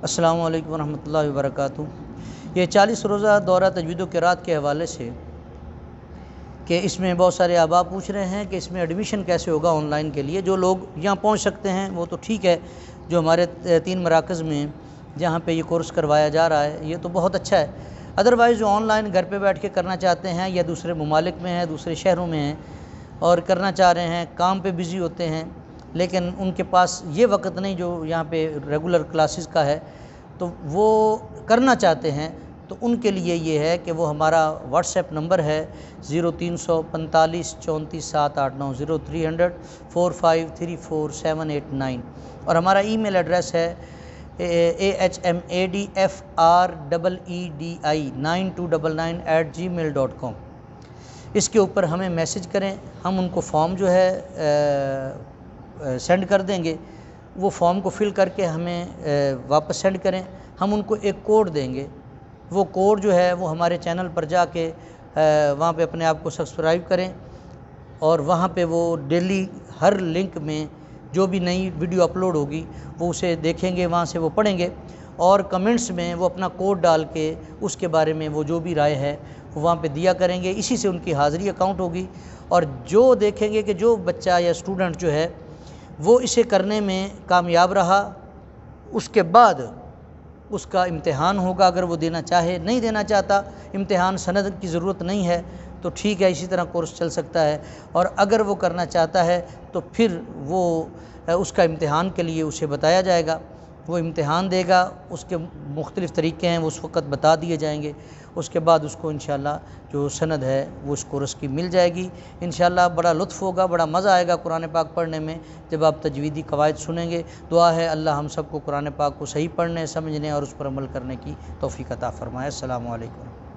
अस्सलामु अलैकुम वरहमतुल्लाहि वबरकातुहू। ये 40 रोज़ा दौरा तजवीद व क़िराअत के हवाले से कि इसमें बहुत सारे आबाब पूछ रहे हैं कि इसमें एडमिशन कैसे होगा ऑनलाइन के लिए। जो लोग यहाँ पहुँच सकते हैं वो तो ठीक है, जो हमारे 3 मराकज़ में जहाँ पे ये कोर्स करवाया जा रहा है ये तो बहुत अच्छा है। अदरवाइज़ जो ऑनलाइन घर पे बैठ के करना चाहते हैं या दूसरे ममालिक में हैं, दूसरे शहरों में हैं और करना चाह रहे हैं, काम पे बिज़ी होते हैं लेकिन उनके पास ये वक्त नहीं जो यहाँ पे रेगुलर क्लासेस का है, तो वो करना चाहते हैं, तो उनके लिए ये है कि वो हमारा व्हाट्सएप नंबर है 0345 34 789 0300 4534 और हमारा ईमेल एड्रेस है ahmadfreedi9299@gmail.com। इसके ऊपर हमें मैसेज करें, हम उनको फॉर्म जो है सेंड कर देंगे। वो फॉर्म को फिल करके हमें वापस सेंड करें, हम उनको एक कोड देंगे। वो कोड जो है वो हमारे चैनल पर जाके वहाँ पे अपने आप को सब्सक्राइब करें और वहाँ पे वो डेली हर लिंक में जो भी नई वीडियो अपलोड होगी वो उसे देखेंगे, वहाँ से वो पढ़ेंगे और कमेंट्स में वो अपना कोड डाल के उसके बारे में वो जो भी राय है वो वहाँ पे दिया करेंगे। इसी से उनकी हाज़िरी अकाउंट होगी और जो देखेंगे कि जो बच्चा या स्टूडेंट जो है वो इसे करने में कामयाब रहा, उसके बाद उसका इम्तिहान होगा। अगर वो देना चाहे, नहीं देना चाहता, इम्तिहान सनद की ज़रूरत नहीं है तो ठीक है, इसी तरह कोर्स चल सकता है। और अगर वो करना चाहता है तो फिर वो उसका इम्तिहान के लिए उसे बताया जाएगा, वो इम्तिहान देगा, उसके मुख्तलिफ़ तरीक़े हैं वो उस वक़्त बता दिए जाएंगे। उसके बाद उसको इंशाअल्लाह जो सनद है वो उस कोर्स की मिल जाएगी। इंशाअल्लाह बड़ा लुत्फ़ होगा, बड़ा मज़ा आएगा कुरान पाक पढ़ने में जब आप तजवीदी कवायद सुनेंगे। दुआ है अल्लाह हम सबको कुरान पाक को सही पढ़ने, समझने और उस पर अमल करने की तौफ़ीक़ अता फ़रमाए। अस्सलामु अलैकुम।